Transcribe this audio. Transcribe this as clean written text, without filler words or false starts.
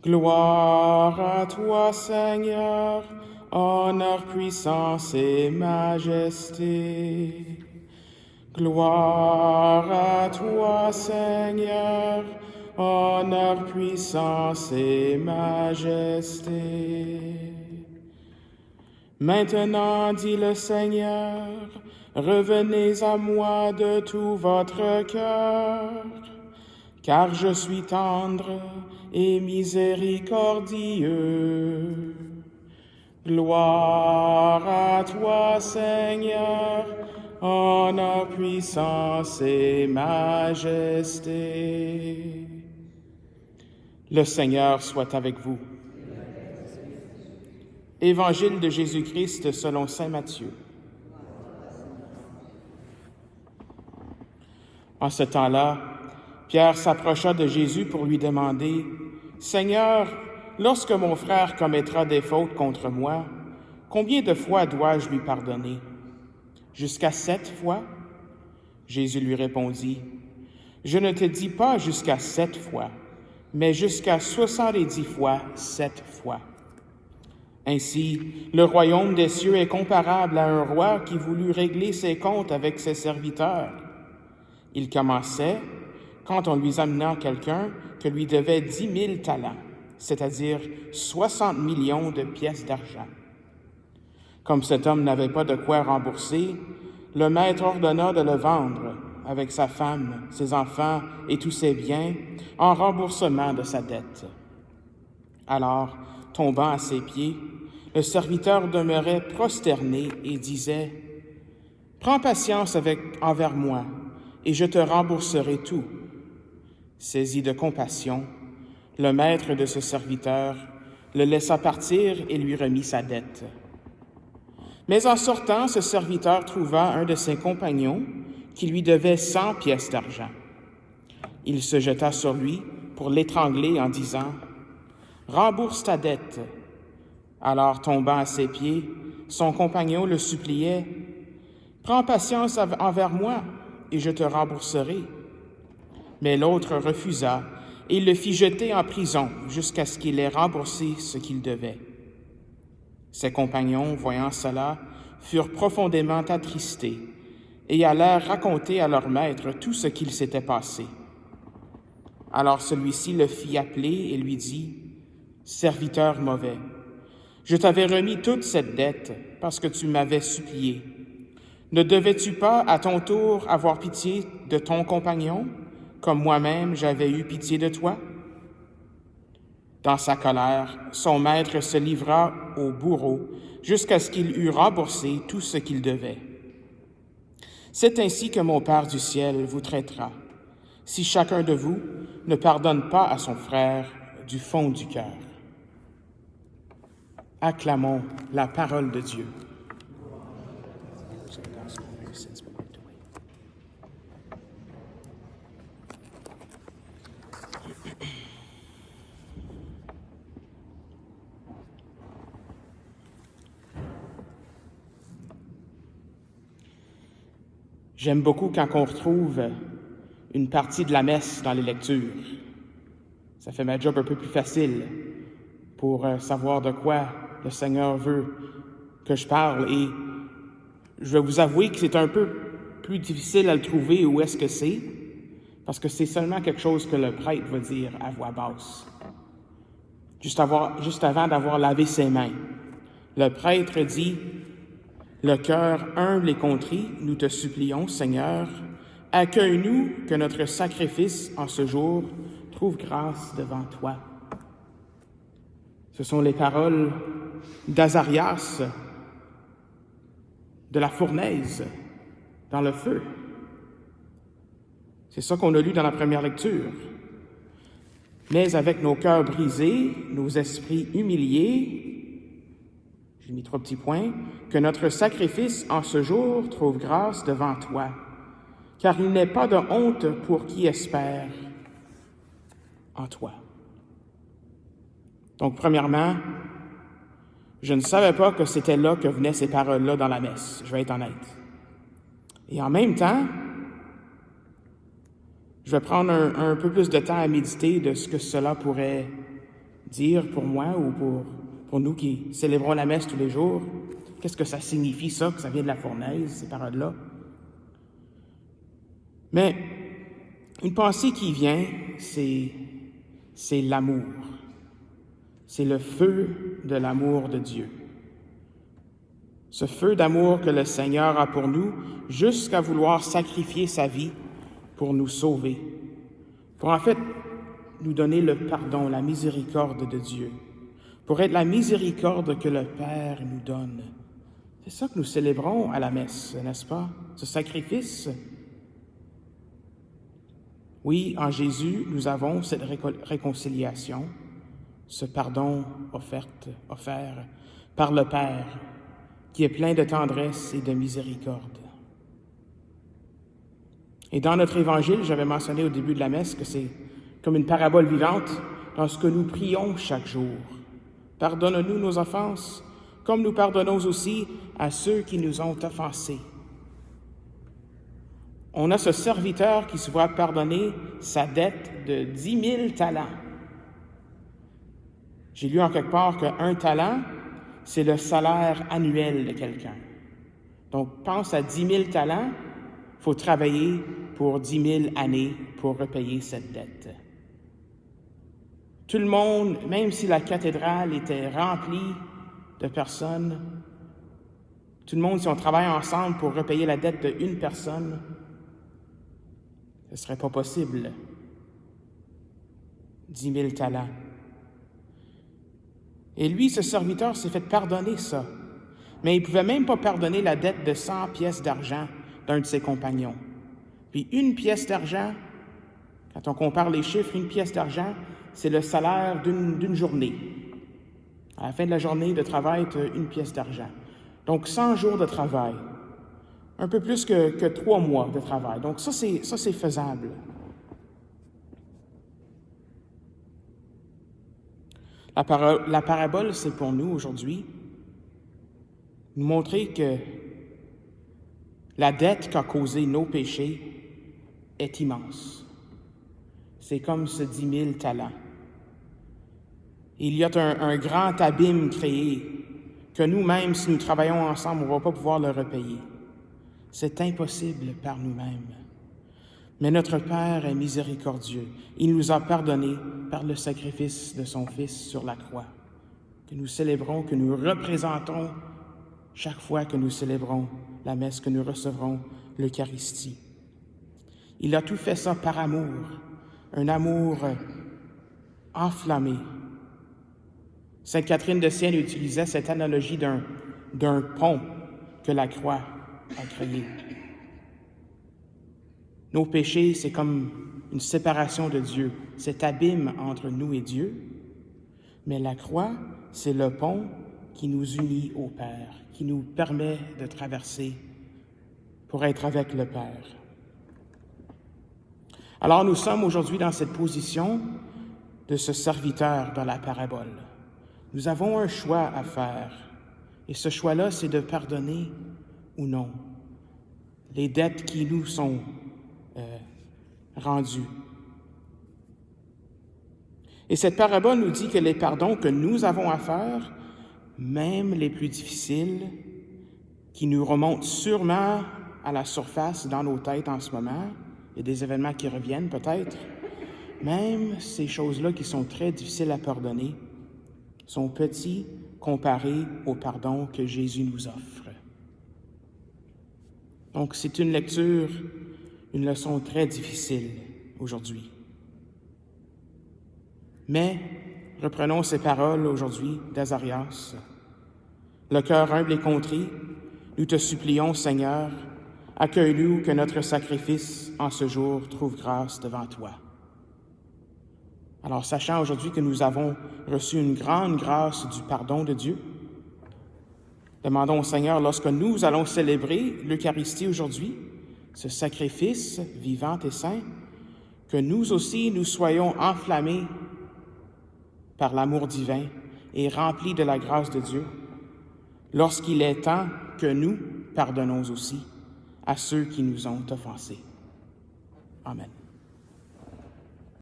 Gloire à toi, Seigneur, honneur, puissance et majesté. Gloire à toi, Seigneur, honneur, puissance et majesté. Maintenant, dit le Seigneur, revenez à moi de tout votre cœur, car je suis tendre et miséricordieux. Gloire à toi, Seigneur, honneur, puissance et majesté. Le Seigneur soit avec vous. Évangile de Jésus-Christ selon saint Matthieu. En ce temps-là, Pierre s'approcha de Jésus pour lui demander, « Seigneur, lorsque mon frère commettra des fautes contre moi, combien de fois dois-je lui pardonner? Jusqu'à 7 fois? » Jésus lui répondit, « Je ne te dis pas jusqu'à 7 fois, mais jusqu'à 70 fois 7 fois. » Ainsi, le royaume des cieux est comparable à un roi qui voulut régler ses comptes avec ses serviteurs. Il commençait quand on lui amena quelqu'un que lui devait 10 000 talents, c'est-à-dire 60 millions de pièces d'argent. Comme cet homme n'avait pas de quoi rembourser, le maître ordonna de le vendre avec sa femme, ses enfants et tous ses biens en remboursement de sa dette. Alors, tombant à ses pieds, le serviteur demeurait prosterné et disait, « Prends patience envers moi, et je te rembourserai tout. » Saisi de compassion, le maître de ce serviteur le laissa partir et lui remit sa dette. Mais en sortant, ce serviteur trouva un de ses compagnons qui lui devait 100 pièces d'argent. Il se jeta sur lui pour l'étrangler en disant, « Rembourse ta dette. » Alors, tombant à ses pieds, son compagnon le suppliait, « Prends patience envers moi, et je te rembourserai. » Mais l'autre refusa et le fit jeter en prison jusqu'à ce qu'il ait remboursé ce qu'il devait. Ses compagnons, voyant cela, furent profondément attristés et allèrent raconter à leur maître tout ce qu'il s'était passé. Alors celui-ci le fit appeler et lui dit, « Serviteur mauvais, je t'avais remis toute cette dette parce que tu m'avais supplié. Ne devais-tu pas à ton tour avoir pitié de ton compagnon, comme moi-même j'avais eu pitié de toi? » Dans sa colère, son maître se livra au bourreau jusqu'à ce qu'il eût remboursé tout ce qu'il devait. C'est ainsi que mon Père du ciel vous traitera, si chacun de vous ne pardonne pas à son frère du fond du cœur. Acclamons la parole de Dieu. J'aime beaucoup quand on retrouve une partie de la messe dans les lectures. Ça fait ma job un peu plus facile pour savoir de quoi le Seigneur veut que je parle. Et je vais vous avouer que c'est un peu plus difficile à le trouver où est-ce que c'est, parce que c'est seulement quelque chose que le prêtre va dire à voix basse, juste avant d'avoir lavé ses mains. Le prêtre dit, « Le cœur humble et contrit, nous te supplions, Seigneur, accueille-nous que notre sacrifice en ce jour trouve grâce devant toi. » Ce sont les paroles d'Azarias, de la fournaise, dans le feu. C'est ça qu'on a lu dans la première lecture. Mais avec nos cœurs brisés, nos esprits humiliés, j'ai mis 3 petits points, que notre sacrifice en ce jour trouve grâce devant toi, car il n'est pas de honte pour qui espère en toi. Donc, premièrement, je ne savais pas que c'était là que venaient ces paroles-là dans la messe, je vais être honnête. Et en même temps, je vais prendre un peu plus de temps à méditer de ce que cela pourrait dire pour moi ou pour nous qui célébrons la messe tous les jours, qu'est-ce que ça signifie ça, que ça vient de la fournaise, ces paroles-là? Mais une pensée qui vient, c'est l'amour. C'est le feu de l'amour de Dieu. Ce feu d'amour que le Seigneur a pour nous, jusqu'à vouloir sacrifier sa vie pour nous sauver, pour en fait nous donner le pardon, la miséricorde de Dieu, pour être la miséricorde que le Père nous donne. C'est ça que nous célébrons à la messe, n'est-ce pas? Ce sacrifice. Oui, en Jésus, nous avons cette réconciliation, ce pardon offert par le Père, qui est plein de tendresse et de miséricorde. Et dans notre évangile, j'avais mentionné au début de la messe que c'est comme une parabole vivante dans ce que nous prions chaque jour. Pardonne-nous nos offenses, comme nous pardonnons aussi à ceux qui nous ont offensés. On a ce serviteur qui se voit pardonner sa dette de 10 000 talents. J'ai lu en quelque part qu'un talent, c'est le salaire annuel de quelqu'un. Donc, pense à 10 000 talents, il faut travailler pour 10 000 années pour repayer cette dette. Tout le monde, même si la cathédrale était remplie de personnes, tout le monde, si on travaille ensemble pour repayer la dette d'une personne, ce ne serait pas possible. 10 000 talents. Et lui, ce serviteur, s'est fait pardonner ça. Mais il ne pouvait même pas pardonner la dette de 100 pièces d'argent d'un de ses compagnons. Puis une pièce d'argent, quand on compare les chiffres, une pièce d'argent, c'est le salaire d'une journée. À la fin de la journée de travail, tu as une pièce d'argent. Donc 100 jours de travail. Un peu plus que 3 mois de travail. Donc ça, c'est faisable. La parabole, c'est pour nous aujourd'hui, nous montrer que la dette qu'a causé nos péchés est immense. C'est comme ce 10 000 talents. Il y a un grand abîme créé que nous-mêmes, si nous travaillons ensemble, on ne va pas pouvoir le repayer. C'est impossible par nous-mêmes. Mais notre Père est miséricordieux. Il nous a pardonnés par le sacrifice de son Fils sur la croix, que nous célébrons, que nous représentons chaque fois que nous célébrons la messe, que nous recevrons l'Eucharistie. Il a tout fait ça par amour, un amour enflammé. Sainte Catherine de Sienne utilisait cette analogie d'un pont que la croix a créé. Nos péchés, c'est comme une séparation de Dieu, cet abîme entre nous et Dieu. Mais la croix, c'est le pont qui nous unit au Père, qui nous permet de traverser pour être avec le Père. Alors nous sommes aujourd'hui dans cette position de ce serviteur dans la parabole. Nous avons un choix à faire, et ce choix-là, c'est de pardonner ou non les dettes qui nous sont rendues. Et cette parabole nous dit que les pardons que nous avons à faire, même les plus difficiles, qui nous remontent sûrement à la surface dans nos têtes en ce moment, il y a des événements qui reviennent peut-être, même ces choses-là qui sont très difficiles à pardonner, sont petits comparés au pardon que Jésus nous offre. Donc, c'est une lecture, une leçon très difficile aujourd'hui. Mais, reprenons ces paroles aujourd'hui d'Azarias. Le cœur humble et contrit, nous te supplions, Seigneur, accueille-nous que notre sacrifice en ce jour trouve grâce devant toi. Alors, sachant aujourd'hui que nous avons reçu une grande grâce du pardon de Dieu, demandons au Seigneur, lorsque nous allons célébrer l'Eucharistie aujourd'hui, ce sacrifice vivant et saint, que nous aussi nous soyons enflammés par l'amour divin et remplis de la grâce de Dieu, lorsqu'il est temps que nous pardonnons aussi à ceux qui nous ont offensés. Amen.